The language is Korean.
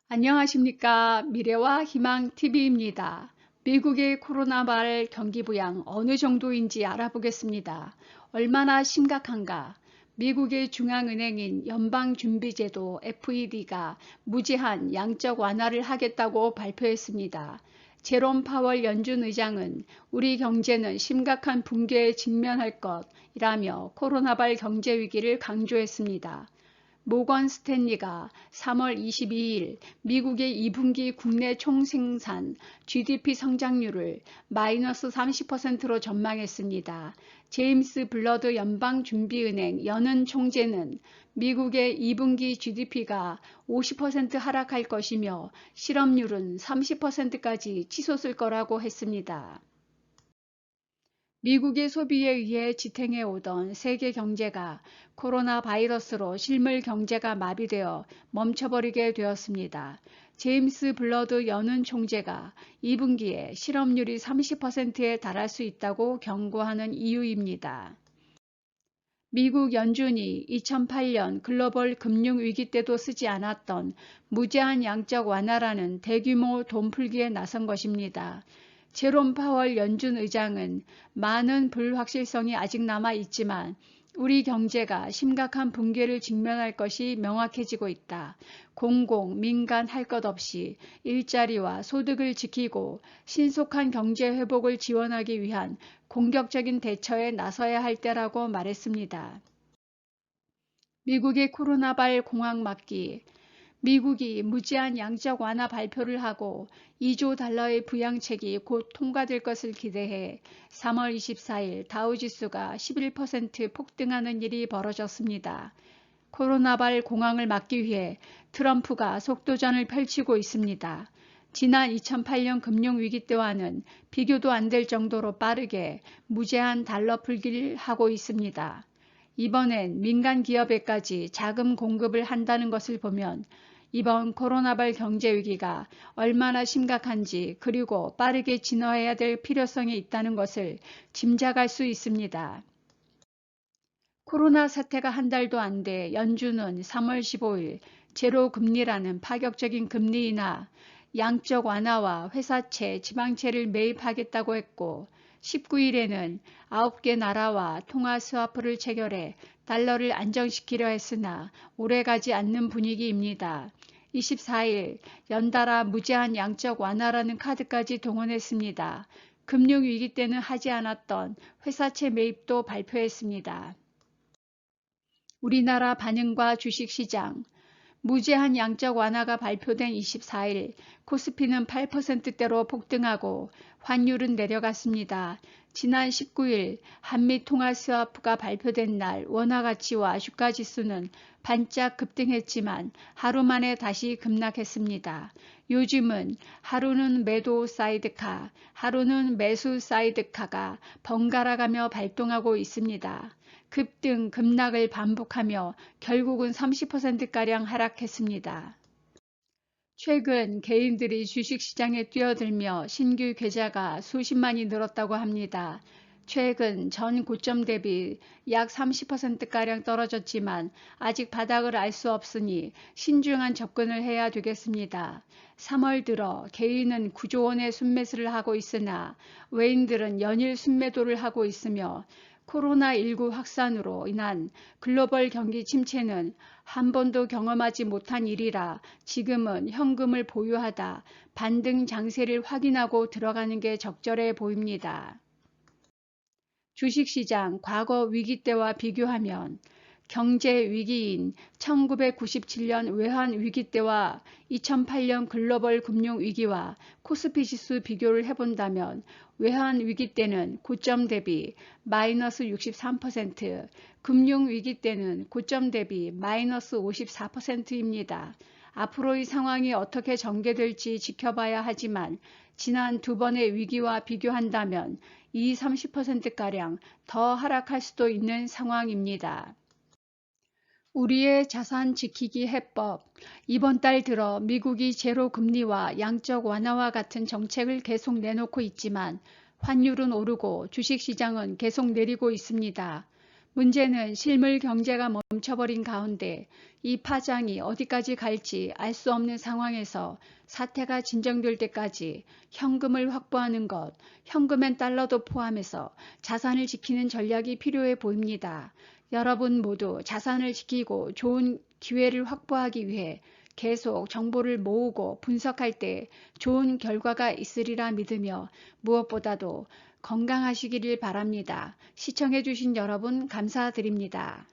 안녕하십니까. 미래와 희망 TV입니다. 미국의 코로나 발 경기 부양 어느 정도인지 알아보겠습니다. 얼마나 심각한가? 미국의 중앙은행인 연방준비제도 FED가 무제한 양적 완화를 하겠다고 발표했습니다. 제롬 파월 연준 의장은 우리 경제는 심각한 붕괴에 직면할 것이라며 코로나발 경제 위기를 강조했습니다. 모건 스탠리가 3월 22일 미국의 2분기 국내 총생산 GDP 성장률을 마이너스 30%로 전망했습니다. 제임스 블러드 연방준비은행 연은 총재는 미국의 2분기 GDP가 50% 하락할 것이며 실업률은 30%까지 치솟을 거라고 했습니다. 미국의 소비에 의해 지탱해 오던 세계 경제가 코로나 바이러스로 실물 경제가 마비되어 멈춰버리게 되었습니다. 제임스 블러드 연은 총재가 2분기에 실업률이 30%에 달할 수 있다고 경고하는 이유입니다. 미국 연준이 2008년 글로벌 금융위기 때도 쓰지 않았던 무제한 양적 완화라는 대규모 돈 풀기에 나선 것입니다. 제롬 파월 연준 의장은 많은 불확실성이 아직 남아 있지만 우리 경제가 심각한 붕괴를 직면할 것이 명확해지고 있다. 공공, 민간 할 것 없이 일자리와 소득을 지키고 신속한 경제 회복을 지원하기 위한 공격적인 대처에 나서야 할 때라고 말했습니다. 미국의 코로나발 공황 막기. 미국이 무제한 양적 완화 발표를 하고 2조 달러의 부양책이 곧 통과될 것을 기대해 3월 24일 다우지수가 11% 폭등하는 일이 벌어졌습니다. 코로나발 공황을 막기 위해 트럼프가 속도전을 펼치고 있습니다. 지난 2008년 금융위기 때와는 비교도 안 될 정도로 빠르게 무제한 달러 풀기를 하고 있습니다. 이번엔 민간 기업에까지 자금 공급을 한다는 것을 보면 이번 코로나발 경제위기가 얼마나 심각한지 그리고 빠르게 진화해야 될 필요성이 있다는 것을 짐작할 수 있습니다. 코로나 사태가 한 달도 안 돼 연준은 3월 15일 제로 금리라는 파격적인 금리 인하, 양적 완화와 회사채, 지방채를 매입하겠다고 했고 19일에는 9개 나라와 통화 스와프를 체결해 달러를 안정시키려 했으나 오래가지 않는 분위기입니다. 24일 연달아 무제한 양적 완화라는 카드까지 동원했습니다. 금융위기 때는 하지 않았던 회사채 매입도 발표했습니다. 우리나라 반응과 주식시장. 무제한 양적 완화가 발표된 24일 코스피는 8%대로 폭등하고 환율은 내려갔습니다. 지난 19일 한미 통화 스와프가 발표된 날 원화 가치와 주가 지수는 반짝 급등했지만 하루 만에 다시 급락했습니다. 요즘은 하루는 매도 사이드카, 하루는 매수 사이드카가 번갈아가며 발동하고 있습니다. 급등, 급락을 반복하며 결국은 30%가량 하락했습니다. 최근 개인들이 주식시장에 뛰어들며 신규 계좌가 수십만이 늘었다고 합니다. 최근 전 고점 대비 약 30%가량 떨어졌지만 아직 바닥을 알 수 없으니 신중한 접근을 해야 되겠습니다. 3월 들어 개인은 9조 원의 순매수를 하고 있으나 외인들은 연일 순매도를 하고 있으며 코로나19 확산으로 인한 글로벌 경기 침체는 한 번도 경험하지 못한 일이라 지금은 현금을 보유하다 반등 장세를 확인하고 들어가는 게 적절해 보입니다. 주식시장 과거 위기 때와 비교하면 경제 위기인 1997년 외환 위기 때와 2008년 글로벌 금융 위기와 코스피 지수 비교를 해본다면 외환 위기 때는 고점 대비 마이너스 63%, 금융 위기 때는 고점 대비 마이너스 54%입니다. 앞으로의 상황이 어떻게 전개될지 지켜봐야 하지만 지난 두 번의 위기와 비교한다면 30%가량 더 하락할 수도 있는 상황입니다. 우리의 자산 지키기 해법. 이번 달 들어 미국이 제로 금리와 양적 완화와 같은 정책을 계속 내놓고 있지만 환율은 오르고 주식시장은 계속 내리고 있습니다. 문제는 실물 경제가 멈춰버린 가운데 이 파장이 어디까지 갈지 알 수 없는 상황에서 사태가 진정될 때까지 현금을 확보하는 것, 현금엔 달러도 포함해서 자산을 지키는 전략이 필요해 보입니다. 여러분 모두 자산을 지키고 좋은 기회를 확보하기 위해 계속 정보를 모으고 분석할 때 좋은 결과가 있으리라 믿으며 무엇보다도 건강하시기를 바랍니다. 시청해주신 여러분 감사드립니다.